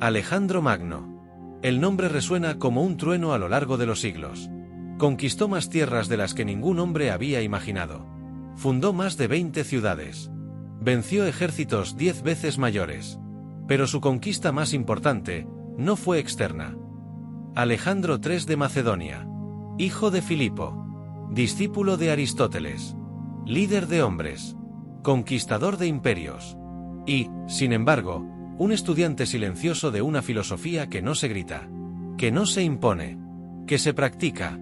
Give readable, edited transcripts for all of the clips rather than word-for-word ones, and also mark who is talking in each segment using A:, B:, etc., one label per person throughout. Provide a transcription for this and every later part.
A: Alejandro Magno. El nombre resuena como un trueno a lo largo de los siglos. Conquistó más tierras de las que ningún hombre había imaginado. Fundó más de 20 ciudades. Venció ejércitos 10 veces mayores. Pero su conquista más importante no fue externa. Alejandro III de Macedonia. Hijo de Filipo. Discípulo de Aristóteles. Líder de hombres. Conquistador de imperios. Y, sin embargo, un estudiante silencioso de una filosofía que no se grita, que no se impone, que se practica.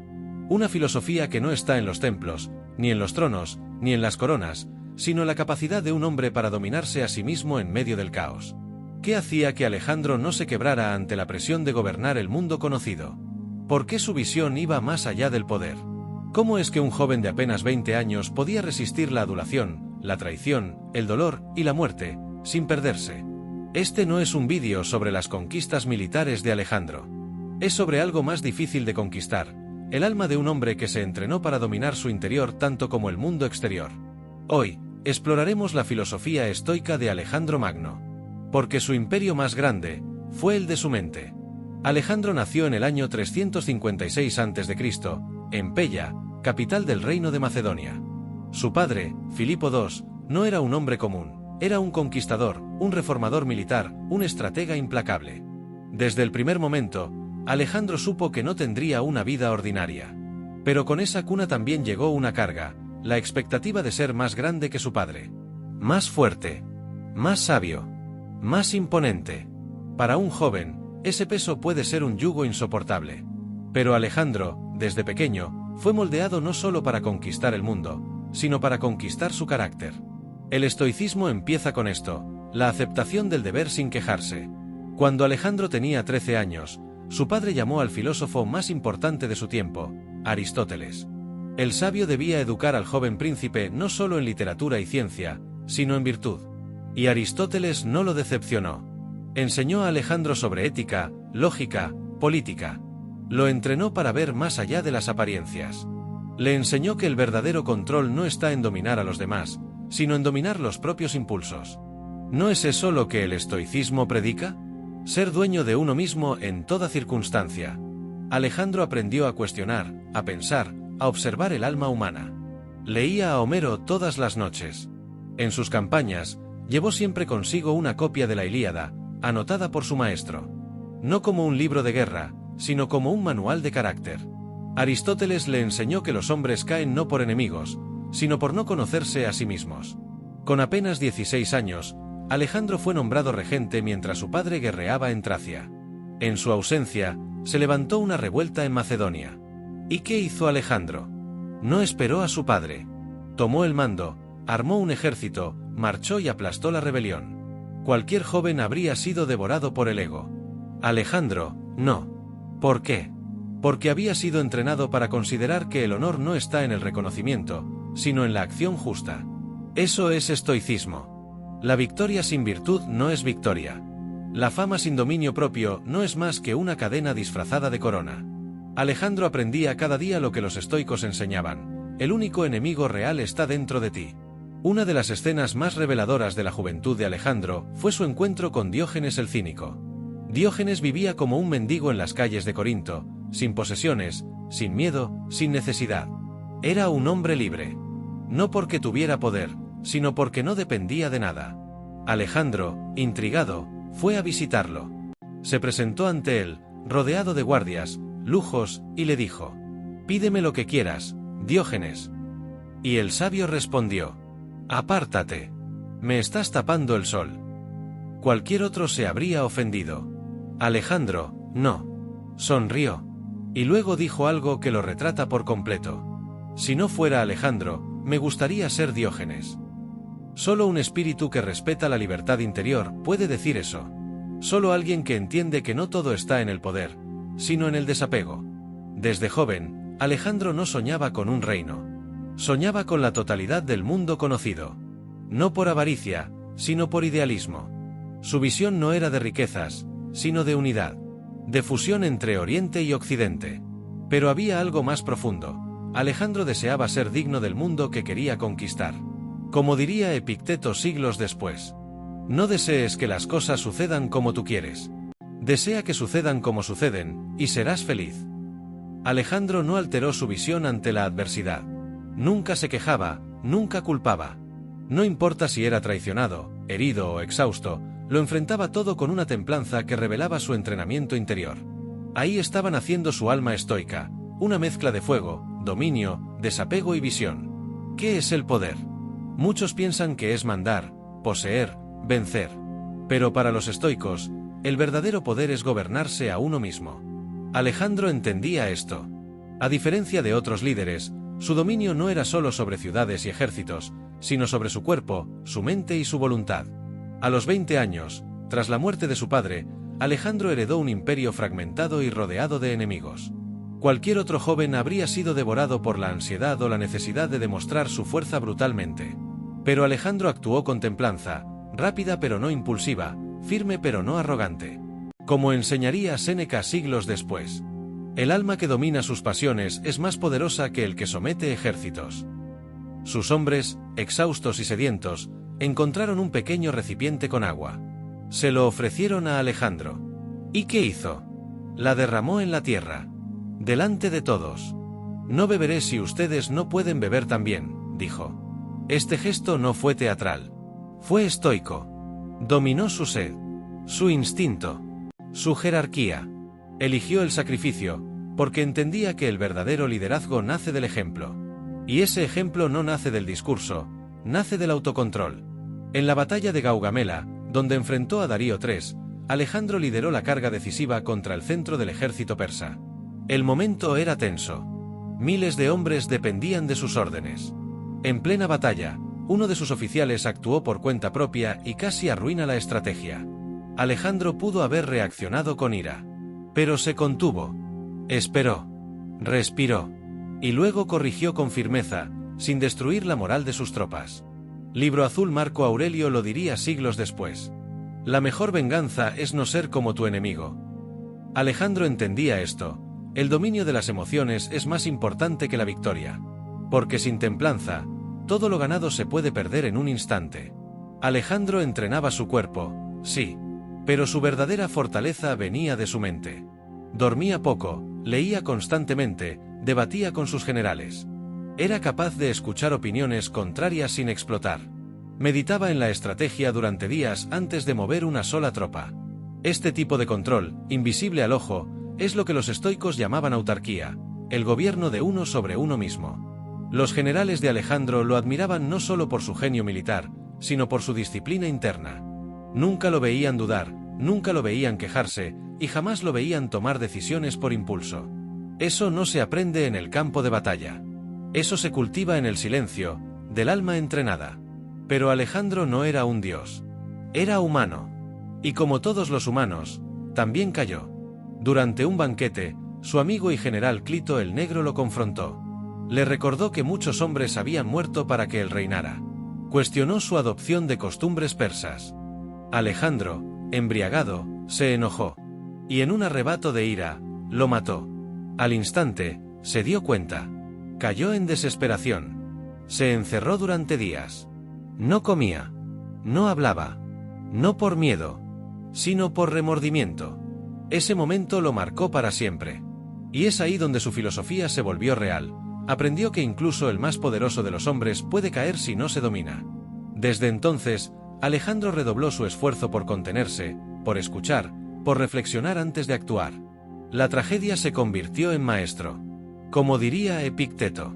A: Una filosofía que no está en los templos, ni en los tronos, ni en las coronas, sino en la capacidad de un hombre para dominarse a sí mismo en medio del caos. ¿Qué hacía que Alejandro no se quebrara ante la presión de gobernar el mundo conocido? ¿Por qué su visión iba más allá del poder? ¿Cómo es que un joven de apenas 20 años podía resistir la adulación, la traición, el dolor y la muerte, sin perderse? Este no es un vídeo sobre las conquistas militares de Alejandro. Es sobre algo más difícil de conquistar, el alma de un hombre que se entrenó para dominar su interior tanto como el mundo exterior. Hoy, exploraremos la filosofía estoica de Alejandro Magno. Porque su imperio más grande fue el de su mente. Alejandro nació en el año 356 a.C., en Pella, capital del reino de Macedonia. Su padre, Filipo II, no era un hombre común. Era un conquistador, un reformador militar, un estratega implacable. Desde el primer momento, Alejandro supo que no tendría una vida ordinaria. Pero con esa cuna también llegó una carga, la expectativa de ser más grande que su padre. Más fuerte. Más sabio. Más imponente. Para un joven, ese peso puede ser un yugo insoportable. Pero Alejandro, desde pequeño, fue moldeado no solo para conquistar el mundo, sino para conquistar su carácter. El estoicismo empieza con esto, la aceptación del deber sin quejarse. Cuando Alejandro tenía 13 años, su padre llamó al filósofo más importante de su tiempo, Aristóteles. El sabio debía educar al joven príncipe no solo en literatura y ciencia, sino en virtud. Y Aristóteles no lo decepcionó. Enseñó a Alejandro sobre ética, lógica, política. Lo entrenó para ver más allá de las apariencias. Le enseñó que el verdadero control no está en dominar a los demás, sino en dominar los propios impulsos. ¿No es eso lo que el estoicismo predica? Ser dueño de uno mismo en toda circunstancia. Alejandro aprendió a cuestionar, a pensar, a observar el alma humana. Leía a Homero todas las noches. En sus campañas, llevó siempre consigo una copia de la Ilíada, anotada por su maestro. No como un libro de guerra, sino como un manual de carácter. Aristóteles le enseñó que los hombres caen no por enemigos, sino por no conocerse a sí mismos. Con apenas 16 años, Alejandro fue nombrado regente mientras su padre guerreaba en Tracia. En su ausencia, se levantó una revuelta en Macedonia. ¿Y qué hizo Alejandro? No esperó a su padre. Tomó el mando, armó un ejército, marchó y aplastó la rebelión. Cualquier joven habría sido devorado por el ego. Alejandro, no. ¿Por qué? Porque había sido entrenado para considerar que el honor no está en el reconocimiento, sino en la acción justa. Eso es estoicismo. La victoria sin virtud no es victoria. La fama sin dominio propio no es más que una cadena disfrazada de corona. Alejandro aprendía cada día lo que los estoicos enseñaban: el único enemigo real está dentro de ti. Una de las escenas más reveladoras de la juventud de Alejandro fue su encuentro con Diógenes el Cínico. Diógenes vivía como un mendigo en las calles de Corinto, sin posesiones, sin miedo, sin necesidad. Era un hombre libre. No porque tuviera poder, sino porque no dependía de nada. Alejandro, intrigado, fue a visitarlo. Se presentó ante él, rodeado de guardias, lujos, y le dijo: «Pídeme lo que quieras, Diógenes». Y el sabio respondió: «Apártate. Me estás tapando el sol». Cualquier otro se habría ofendido. Alejandro, no. Sonrió. Y luego dijo algo que lo retrata por completo. «Si no fuera Alejandro, me gustaría ser Diógenes». Solo un espíritu que respeta la libertad interior puede decir eso. Solo alguien que entiende que no todo está en el poder, sino en el desapego. Desde joven, Alejandro no soñaba con un reino. Soñaba con la totalidad del mundo conocido. No por avaricia, sino por idealismo. Su visión no era de riquezas, sino de unidad. De fusión entre Oriente y Occidente. Pero había algo más profundo. Alejandro deseaba ser digno del mundo que quería conquistar. Como diría Epicteto siglos después: «No desees que las cosas sucedan como tú quieres. Desea que sucedan como suceden, y serás feliz. Alejandro no alteró su visión ante la adversidad. Nunca se quejaba, nunca culpaba. No importa si era traicionado, herido o exhausto, lo enfrentaba todo con una templanza que revelaba su entrenamiento interior. Ahí estaba naciendo su alma estoica, una mezcla de fuego, dominio, desapego y visión. ¿Qué es el poder? Muchos piensan que es mandar, poseer, vencer. Pero para los estoicos, el verdadero poder es gobernarse a uno mismo. Alejandro entendía esto. A diferencia de otros líderes, su dominio no era solo sobre ciudades y ejércitos, sino sobre su cuerpo, su mente y su voluntad. A los 20 años, tras la muerte de su padre, Alejandro heredó un imperio fragmentado y rodeado de enemigos. Cualquier otro joven habría sido devorado por la ansiedad o la necesidad de demostrar su fuerza brutalmente. Pero Alejandro actuó con templanza, rápida pero no impulsiva, firme pero no arrogante. Como enseñaría Séneca siglos después, el alma que domina sus pasiones es más poderosa que el que somete ejércitos. Sus hombres, exhaustos y sedientos, encontraron un pequeño recipiente con agua. Se lo ofrecieron a Alejandro. ¿Y qué hizo? La derramó en la tierra. Delante de todos. No beberé si ustedes no pueden beber también, dijo. Este gesto no fue teatral. Fue estoico. Dominó su sed, su instinto, su jerarquía. Eligió el sacrificio, porque entendía que el verdadero liderazgo nace del ejemplo. Y ese ejemplo no nace del discurso, nace del autocontrol. En la batalla de Gaugamela, donde enfrentó a Darío III, Alejandro lideró la carga decisiva contra el centro del ejército persa. El momento era tenso. Miles de hombres dependían de sus órdenes. En plena batalla, uno de sus oficiales actuó por cuenta propia y casi arruina la estrategia. Alejandro pudo haber reaccionado con ira. Pero se contuvo. Esperó. Respiró. Y luego corrigió con firmeza, sin destruir la moral de sus tropas. Libro Azul. Marco Aurelio lo diría siglos después. La mejor venganza es no ser como tu enemigo. Alejandro entendía esto. El dominio de las emociones es más importante que la victoria. Porque sin templanza, todo lo ganado se puede perder en un instante. Alejandro entrenaba su cuerpo, sí, pero su verdadera fortaleza venía de su mente. Dormía poco, leía constantemente, debatía con sus generales. Era capaz de escuchar opiniones contrarias sin explotar. Meditaba en la estrategia durante días antes de mover una sola tropa. Este tipo de control, invisible al ojo, es lo que los estoicos llamaban autarquía, el gobierno de uno sobre uno mismo. Los generales de Alejandro lo admiraban no solo por su genio militar, sino por su disciplina interna. Nunca lo veían dudar, nunca lo veían quejarse, y jamás lo veían tomar decisiones por impulso. Eso no se aprende en el campo de batalla. Eso se cultiva en el silencio, del alma entrenada. Pero Alejandro no era un dios. Era humano. Y como todos los humanos, también cayó. Durante un banquete, su amigo y general Clito el Negro lo confrontó. Le recordó que muchos hombres habían muerto para que él reinara. Cuestionó su adopción de costumbres persas. Alejandro, embriagado, se enojó. Y en un arrebato de ira, lo mató. Al instante, se dio cuenta. Cayó en desesperación. Se encerró durante días. No comía. No hablaba. No por miedo, sino por remordimiento. Ese momento lo marcó para siempre. Y es ahí donde su filosofía se volvió real. Aprendió que incluso el más poderoso de los hombres puede caer si no se domina. Desde entonces, Alejandro redobló su esfuerzo por contenerse, por escuchar, por reflexionar antes de actuar. La tragedia se convirtió en maestro. Como diría Epicteto,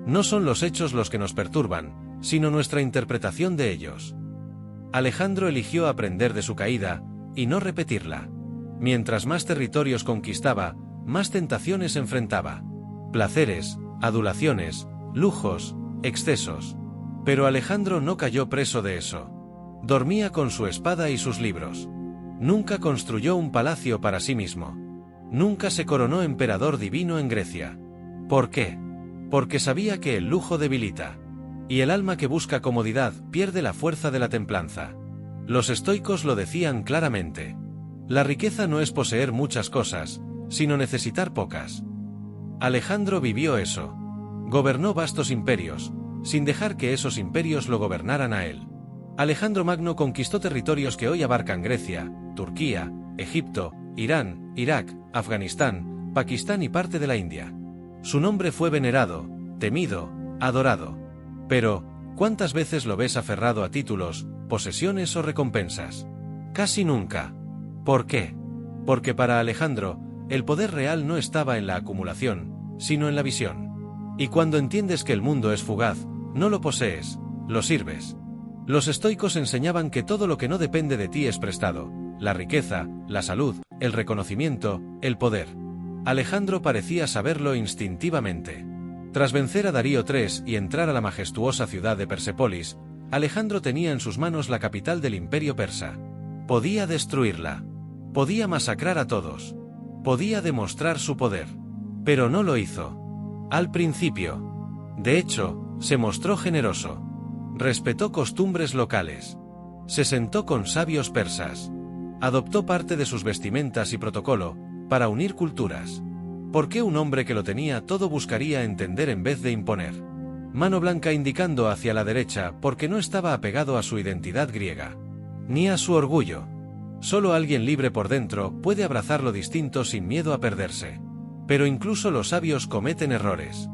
A: no son los hechos los que nos perturban, sino nuestra interpretación de ellos. Alejandro eligió aprender de su caída, y no repetirla. Mientras más territorios conquistaba, más tentaciones enfrentaba. Placeres, adulaciones, lujos, excesos. Pero Alejandro no cayó preso de eso. Dormía con su espada y sus libros. Nunca construyó un palacio para sí mismo. Nunca se coronó emperador divino en Grecia. ¿Por qué? Porque sabía que el lujo debilita. Y el alma que busca comodidad pierde la fuerza de la templanza. Los estoicos lo decían claramente. La riqueza no es poseer muchas cosas, sino necesitar pocas. Alejandro vivió eso. Gobernó vastos imperios, sin dejar que esos imperios lo gobernaran a él. Alejandro Magno conquistó territorios que hoy abarcan Grecia, Turquía, Egipto, Irán, Irak, Afganistán, Pakistán y parte de la India. Su nombre fue venerado, temido, adorado. Pero, ¿cuántas veces lo ves aferrado a títulos, posesiones o recompensas? Casi nunca. ¿Por qué? Porque para Alejandro, el poder real no estaba en la acumulación, sino en la visión. Y cuando entiendes que el mundo es fugaz, no lo posees, lo sirves. Los estoicos enseñaban que todo lo que no depende de ti es prestado: la riqueza, la salud, el reconocimiento, el poder. Alejandro parecía saberlo instintivamente. Tras vencer a Darío III y entrar a la majestuosa ciudad de Persépolis, Alejandro tenía en sus manos la capital del imperio persa. Podía destruirla. Podía masacrar a todos. Podía demostrar su poder. Pero no lo hizo. Al principio. De hecho, se mostró generoso. Respetó costumbres locales. Se sentó con sabios persas. Adoptó parte de sus vestimentas y protocolo, para unir culturas. ¿Por qué un hombre que lo tenía todo buscaría entender en vez de imponer? Mano blanca indicando hacia la derecha porque no estaba apegado a su identidad griega. Ni a su orgullo. Solo alguien libre por dentro puede abrazar lo distinto sin miedo a perderse. Pero incluso los sabios cometen errores.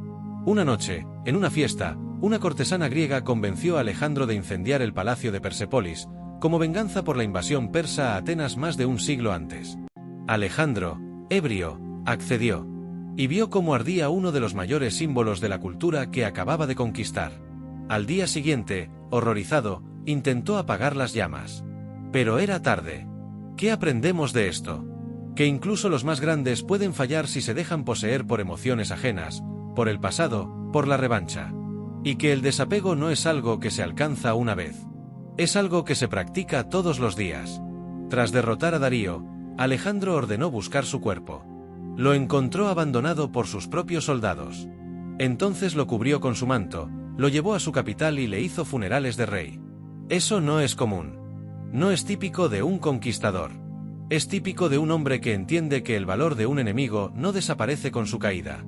A: Una noche, en una fiesta, una cortesana griega convenció a Alejandro de incendiar el palacio de Persépolis, como venganza por la invasión persa a Atenas más de un siglo antes. Alejandro, ebrio, accedió. Y vio cómo ardía uno de los mayores símbolos de la cultura que acababa de conquistar. Al día siguiente, horrorizado, intentó apagar las llamas. Pero era tarde. ¿Qué aprendemos de esto? Que incluso los más grandes pueden fallar si se dejan poseer por emociones ajenas, por el pasado, por la revancha. Y que el desapego no es algo que se alcanza una vez. Es algo que se practica todos los días. Tras derrotar a Darío, Alejandro ordenó buscar su cuerpo. Lo encontró abandonado por sus propios soldados. Entonces lo cubrió con su manto, lo llevó a su capital y le hizo funerales de rey. Eso no es común. No es típico de un conquistador. Es típico de un hombre que entiende que el valor de un enemigo no desaparece con su caída.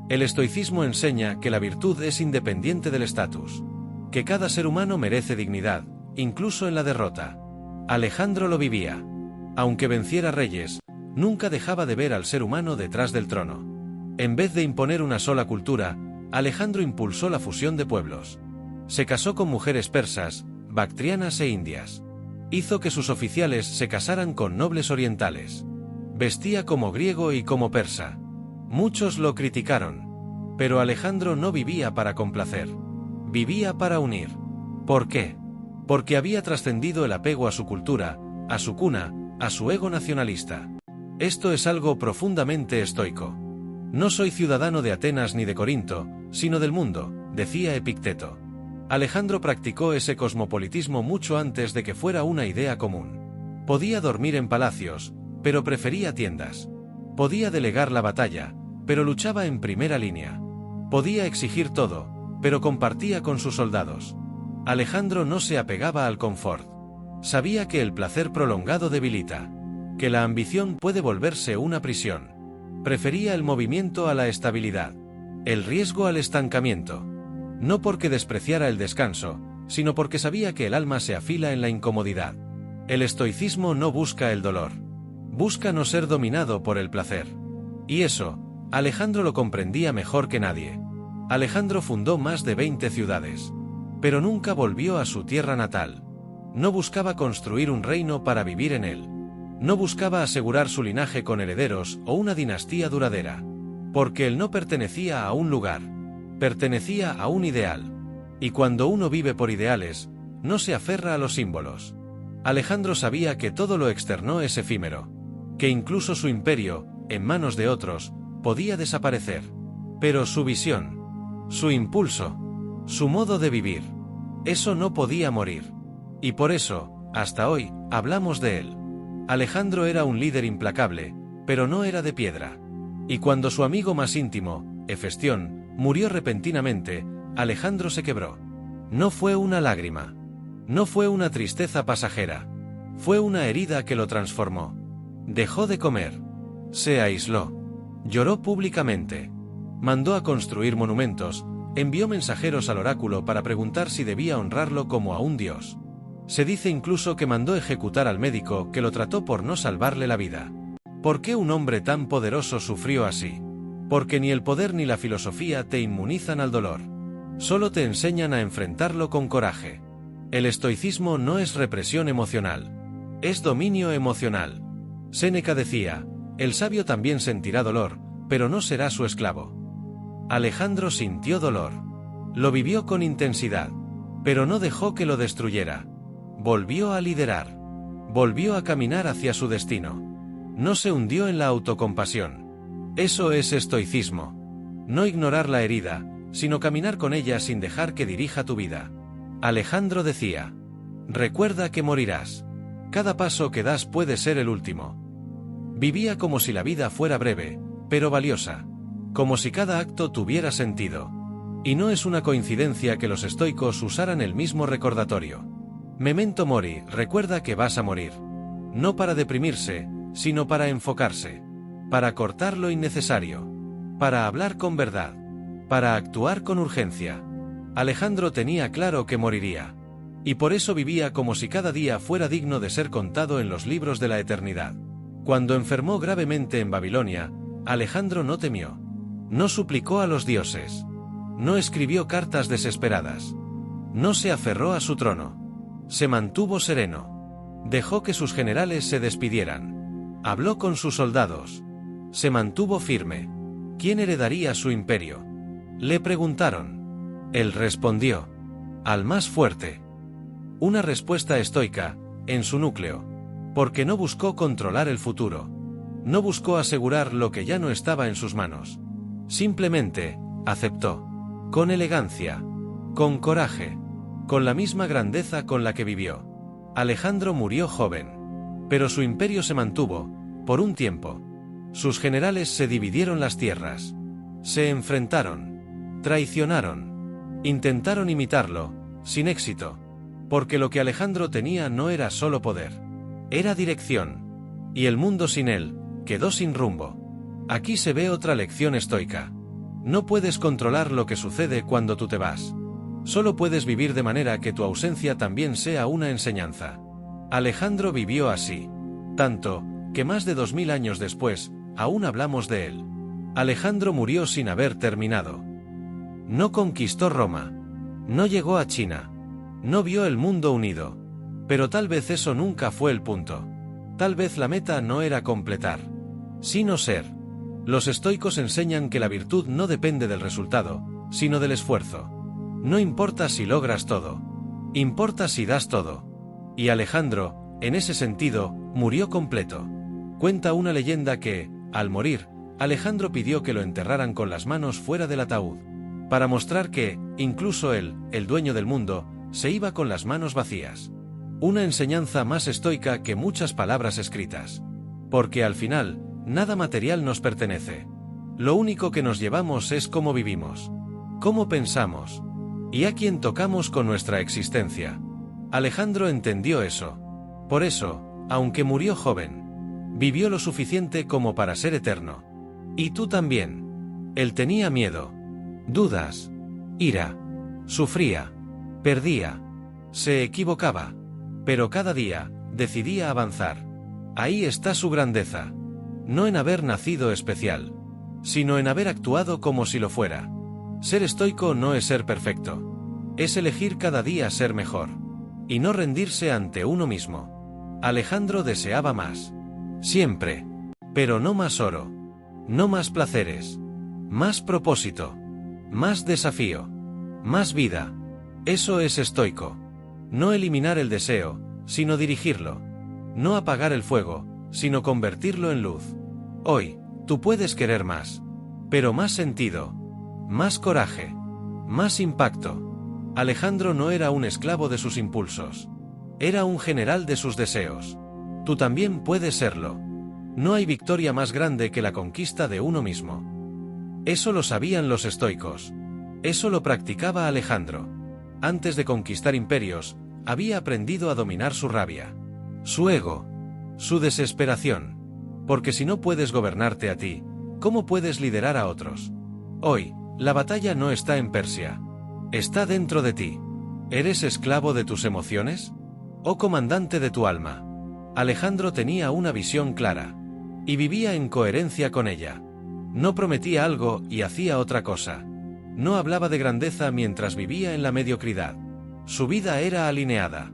A: El estoicismo enseña que la virtud es independiente del estatus. Que cada ser humano merece dignidad, incluso en la derrota. Alejandro lo vivía. Aunque venciera reyes, nunca dejaba de ver al ser humano detrás del trono. En vez de imponer una sola cultura, Alejandro impulsó la fusión de pueblos. Se casó con mujeres persas, bactrianas e indias. Hizo que sus oficiales se casaran con nobles orientales. Vestía como griego y como persa. Muchos lo criticaron. Pero Alejandro no vivía para complacer. Vivía para unir. ¿Por qué? Porque había trascendido el apego a su cultura, a su cuna, a su ego nacionalista. Esto es algo profundamente estoico. No soy ciudadano de Atenas ni de Corinto, sino del mundo, decía Epicteto. Alejandro practicó ese cosmopolitismo mucho antes de que fuera una idea común. Podía dormir en palacios, pero prefería tiendas. Podía delegar la batalla, pero luchaba en primera línea. Podía exigir todo, pero compartía con sus soldados. Alejandro no se apegaba al confort. Sabía que el placer prolongado debilita, que la ambición puede volverse una prisión. Prefería el movimiento a la estabilidad, el riesgo al estancamiento. No porque despreciara el descanso, sino porque sabía que el alma se afila en la incomodidad. El estoicismo no busca el dolor. Busca no ser dominado por el placer. Y eso, Alejandro lo comprendía mejor que nadie. Alejandro fundó más de 20 ciudades. Pero nunca volvió a su tierra natal. No buscaba construir un reino para vivir en él. No buscaba asegurar su linaje con herederos o una dinastía duradera. Porque él no pertenecía a un lugar. Pertenecía a un ideal. Y cuando uno vive por ideales, no se aferra a los símbolos. Alejandro sabía que todo lo externo es efímero. Que incluso su imperio, en manos de otros, podía desaparecer. Pero su visión, su impulso, su modo de vivir, eso no podía morir. Y por eso, hasta hoy, hablamos de él. Alejandro era un líder implacable, pero no era de piedra. Y cuando su amigo más íntimo, Hefestión, murió repentinamente, Alejandro se quebró. No fue una lágrima. No fue una tristeza pasajera. Fue una herida que lo transformó. Dejó de comer. Se aisló. Lloró públicamente. Mandó a construir monumentos, envió mensajeros al oráculo para preguntar si debía honrarlo como a un dios. Se dice incluso que mandó ejecutar al médico que lo trató por no salvarle la vida. ¿Por qué un hombre tan poderoso sufrió así? Porque ni el poder ni la filosofía te inmunizan al dolor. Solo te enseñan a enfrentarlo con coraje. El estoicismo no es represión emocional. Es dominio emocional. Séneca decía, el sabio también sentirá dolor, pero no será su esclavo. Alejandro sintió dolor. Lo vivió con intensidad. Pero no dejó que lo destruyera. Volvió a liderar. Volvió a caminar hacia su destino. No se hundió en la autocompasión. Eso es estoicismo. No ignorar la herida, sino caminar con ella sin dejar que dirija tu vida. Alejandro decía, recuerda que morirás. Cada paso que das puede ser el último. Vivía como si la vida fuera breve, pero valiosa. Como si cada acto tuviera sentido. Y no es una coincidencia que los estoicos usaran el mismo recordatorio. Memento mori, recuerda que vas a morir. No para deprimirse, sino para enfocarse. Para cortar lo innecesario. Para hablar con verdad. Para actuar con urgencia. Alejandro tenía claro que moriría. Y por eso vivía como si cada día fuera digno de ser contado en los libros de la eternidad. Cuando enfermó gravemente en Babilonia, Alejandro no temió. No suplicó a los dioses. No escribió cartas desesperadas. No se aferró a su trono. Se mantuvo sereno. Dejó que sus generales se despidieran. Habló con sus soldados. Se mantuvo firme. ¿Quién heredaría su imperio? Le preguntaron. Él respondió. Al más fuerte. Una respuesta estoica, en su núcleo. Porque no buscó controlar el futuro. No buscó asegurar lo que ya no estaba en sus manos. Simplemente, aceptó. Con elegancia. Con coraje. Con la misma grandeza con la que vivió. Alejandro murió joven. Pero su imperio se mantuvo, por un tiempo. Sus generales se dividieron las tierras. Se enfrentaron. Traicionaron. Intentaron imitarlo, sin éxito. Porque lo que Alejandro tenía no era solo poder. Era dirección. Y el mundo sin él, quedó sin rumbo. Aquí se ve otra lección estoica. No puedes controlar lo que sucede cuando tú te vas. Solo puedes vivir de manera que tu ausencia también sea una enseñanza. Alejandro vivió así. Tanto, que más de 2000 años después, aún hablamos de él. Alejandro murió sin haber terminado. No conquistó Roma. No llegó a China. No vio el mundo unido. Pero tal vez eso nunca fue el punto. Tal vez la meta no era completar, sino ser. Los estoicos enseñan que la virtud no depende del resultado, sino del esfuerzo. No importa si logras todo. Importa si das todo. Y Alejandro, en ese sentido, murió completo. Cuenta una leyenda que, al morir, Alejandro pidió que lo enterraran con las manos fuera del ataúd. Para mostrar que, incluso él, el dueño del mundo, se iba con las manos vacías. Una enseñanza más estoica que muchas palabras escritas. Porque al final, nada material nos pertenece. Lo único que nos llevamos es cómo vivimos. Cómo pensamos. Y a quién tocamos con nuestra existencia. Alejandro entendió eso. Por eso, aunque murió joven, vivió lo suficiente como para ser eterno. Y tú también. Él tenía miedo. Dudas. Ira. Sufría. Perdía. Se equivocaba. Pero cada día, decidía avanzar. Ahí está su grandeza. No en haber nacido especial, sino en haber actuado como si lo fuera. Ser estoico no es ser perfecto. Es elegir cada día ser mejor. Y no rendirse ante uno mismo. Alejandro deseaba más. Siempre. Pero no más oro. No más placeres. Más propósito. Más desafío. Más vida. Eso es estoico. No eliminar el deseo, sino dirigirlo. No apagar el fuego, sino convertirlo en luz. Hoy, tú puedes querer más. Pero más sentido. Más coraje. Más impacto. Alejandro no era un esclavo de sus impulsos. Era un general de sus deseos. Tú también puedes serlo. No hay victoria más grande que la conquista de uno mismo. Eso lo sabían los estoicos. Eso lo practicaba Alejandro. Antes de conquistar imperios, había aprendido a dominar su rabia, su ego, su desesperación. Porque si no puedes gobernarte a ti, ¿cómo puedes liderar a otros? Hoy, la batalla no está en Persia. Está dentro de ti. ¿Eres esclavo de tus emociones? ¿O comandante de tu alma? Alejandro tenía una visión clara. Y vivía en coherencia con ella. No prometía algo y hacía otra cosa. No hablaba de grandeza mientras vivía en la mediocridad. Su vida era alineada.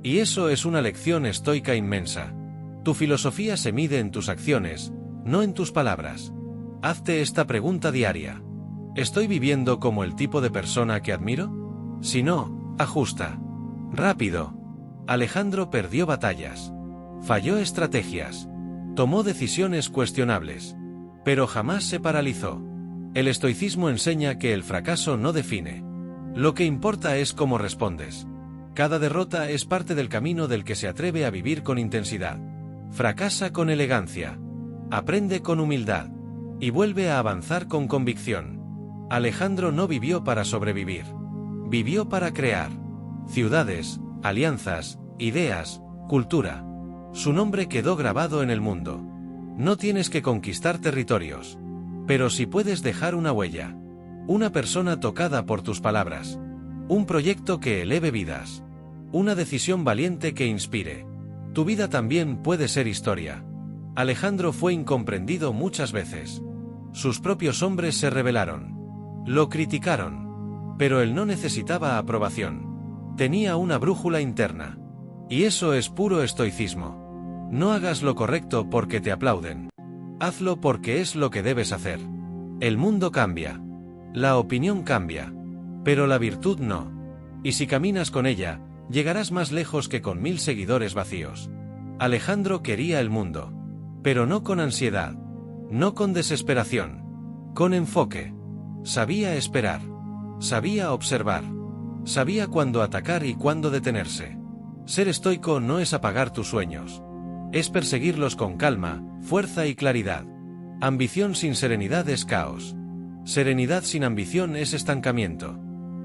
A: Y eso es una lección estoica inmensa. Tu filosofía se mide en tus acciones, no en tus palabras. Hazte esta pregunta diaria. ¿Estoy viviendo como el tipo de persona que admiro? Si no, ajusta. Rápido. Alejandro perdió batallas. Falló estrategias. Tomó decisiones cuestionables. Pero jamás se paralizó. El estoicismo enseña que el fracaso no define. Lo que importa es cómo respondes. Cada derrota es parte del camino del que se atreve a vivir con intensidad. Fracasa con elegancia. Aprende con humildad. Y vuelve a avanzar con convicción. Alejandro no vivió para sobrevivir. Vivió para crear. Ciudades, alianzas, ideas, cultura. Su nombre quedó grabado en el mundo. No tienes que conquistar territorios. Pero sí puedes dejar una huella. Una persona tocada por tus palabras. Un proyecto que eleve vidas. Una decisión valiente que inspire. Tu vida también puede ser historia. Alejandro fue incomprendido muchas veces. Sus propios hombres se rebelaron. Lo criticaron. Pero él no necesitaba aprobación. Tenía una brújula interna. Y eso es puro estoicismo. No hagas lo correcto porque te aplauden. Hazlo porque es lo que debes hacer. El mundo cambia. La opinión cambia. Pero la virtud no. Y si caminas con ella, llegarás más lejos que con 1000 seguidores vacíos. Alejandro quería el mundo. Pero no con ansiedad. No con desesperación. Con enfoque. Sabía esperar. Sabía observar. Sabía cuándo atacar y cuándo detenerse. Ser estoico no es apagar tus sueños. Es perseguirlos con calma, fuerza y claridad. Ambición sin serenidad es caos. Serenidad sin ambición es estancamiento.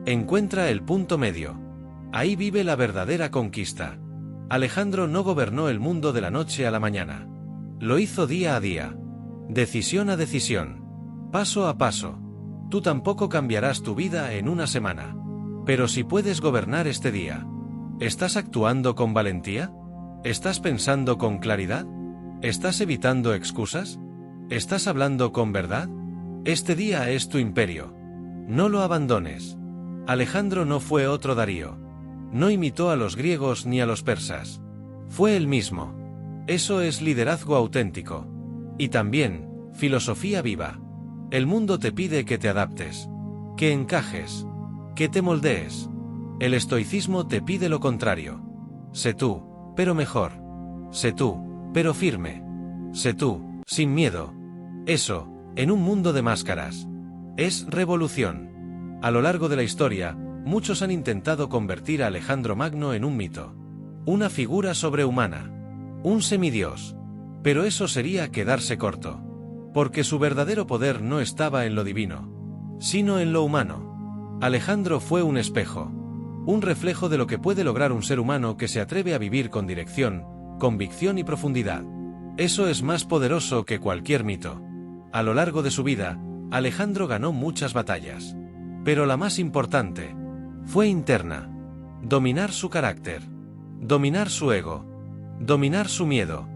A: Encuentra el punto medio. Ahí vive la verdadera conquista. Alejandro no gobernó el mundo de la noche a la mañana. Lo hizo día a día. Decisión a decisión. Paso a paso. Tú tampoco cambiarás tu vida en una semana. Pero si puedes gobernar este día. ¿Estás actuando con valentía? ¿Estás pensando con claridad? ¿Estás evitando excusas? ¿Estás hablando con verdad? Este día es tu imperio. No lo abandones. Alejandro no fue otro Darío. No imitó a los griegos ni a los persas. Fue él mismo. Eso es liderazgo auténtico. Y también, filosofía viva. El mundo te pide que te adaptes. Que encajes. Que te moldees. El estoicismo te pide lo contrario. Sé tú, pero mejor. Sé tú, pero firme. Sé tú, sin miedo. Eso, en un mundo de máscaras. Es revolución. A lo largo de la historia, muchos han intentado convertir a Alejandro Magno en un mito. Una figura sobrehumana. Un semidios. Pero eso sería quedarse corto. Porque su verdadero poder no estaba en lo divino, sino en lo humano. Alejandro fue un espejo. Un reflejo de lo que puede lograr un ser humano que se atreve a vivir con dirección, convicción y profundidad. Eso es más poderoso que cualquier mito. A lo largo de su vida, Alejandro ganó muchas batallas. Pero la más importante fue interna. Dominar su carácter. Dominar su ego. Dominar su miedo.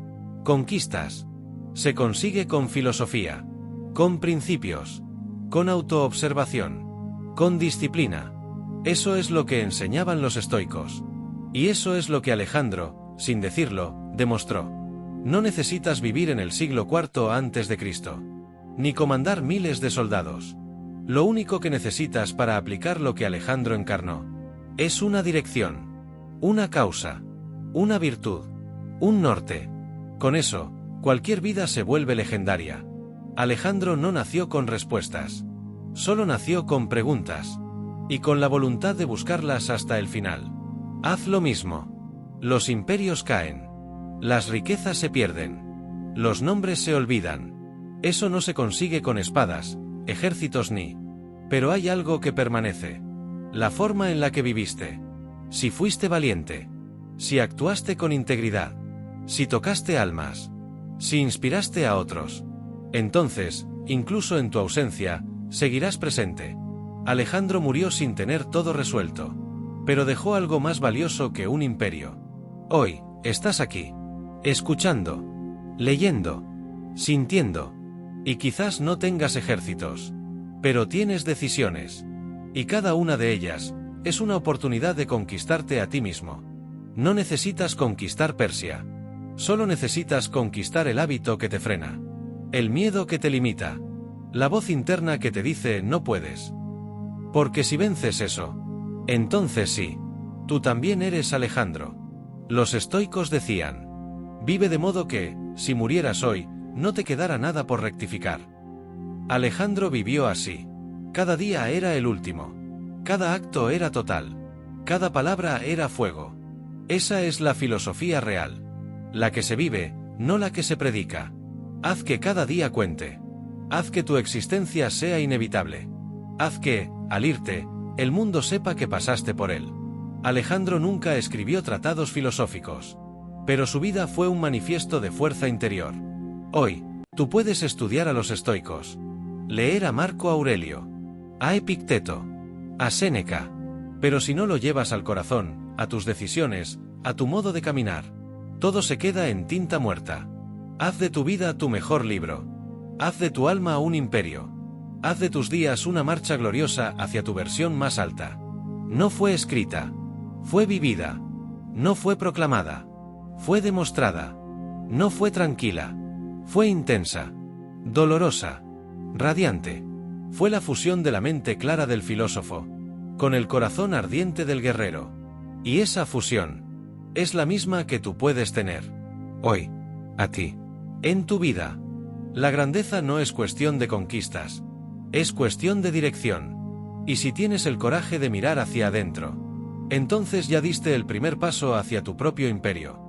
A: Conquistas. Se consigue con filosofía. Con principios. Con autoobservación. Con disciplina. Eso es lo que enseñaban los estoicos. Y eso es lo que Alejandro, sin decirlo, demostró. No necesitas vivir en el siglo IV a.C., ni comandar miles de soldados. Lo único que necesitas para aplicar lo que Alejandro encarnó es una dirección, una causa, una virtud, un norte. Con eso, cualquier vida se vuelve legendaria. Alejandro no nació con respuestas. Solo nació con preguntas. Y con la voluntad de buscarlas hasta el final. Haz lo mismo. Los imperios caen. Las riquezas se pierden. Los nombres se olvidan. Eso no se consigue con espadas, ejércitos ni. Pero hay algo que permanece. La forma en la que viviste. Si fuiste valiente. Si actuaste con integridad. Si tocaste almas. Si inspiraste a otros. Entonces, incluso en tu ausencia, seguirás presente. Alejandro murió sin tener todo resuelto. Pero dejó algo más valioso que un imperio. Hoy, estás aquí. Escuchando. Leyendo. sintiendo. Y quizás no tengas ejércitos, pero tienes decisiones. Y cada una de ellas es una oportunidad de conquistarte a ti mismo. No necesitas conquistar Persia. Solo necesitas conquistar el hábito que te frena. El miedo que te limita. La voz interna que te dice no puedes. Porque si vences eso, entonces sí, tú también eres Alejandro. Los estoicos decían: vive de modo que, si murieras hoy, no te quedara nada por rectificar. Alejandro vivió así. Cada día era el último. Cada acto era total. Cada palabra era fuego. Esa es la filosofía real. La que se vive, no la que se predica. Haz que cada día cuente. Haz que tu existencia sea inevitable. Haz que, al irte, el mundo sepa que pasaste por él. Alejandro nunca escribió tratados filosóficos, pero su vida fue un manifiesto de fuerza interior. Hoy, tú puedes estudiar a los estoicos, leer a Marco Aurelio, a Epicteto, a Séneca, pero si no lo llevas al corazón, a tus decisiones, a tu modo de caminar, todo se queda en tinta muerta. Haz de tu vida tu mejor libro. Haz de tu alma un imperio. Haz de tus días una marcha gloriosa hacia tu versión más alta. No fue escrita. Fue vivida. No fue proclamada. Fue demostrada. No fue tranquila. Fue intensa. Dolorosa. Radiante. Fue la fusión de la mente clara del filósofo con el corazón ardiente del guerrero. Y esa fusión es la misma que tú puedes tener hoy, a ti, en tu vida. La grandeza no es cuestión de conquistas, es cuestión de dirección. Y si tienes el coraje de mirar hacia adentro, entonces ya diste el primer paso hacia tu propio imperio.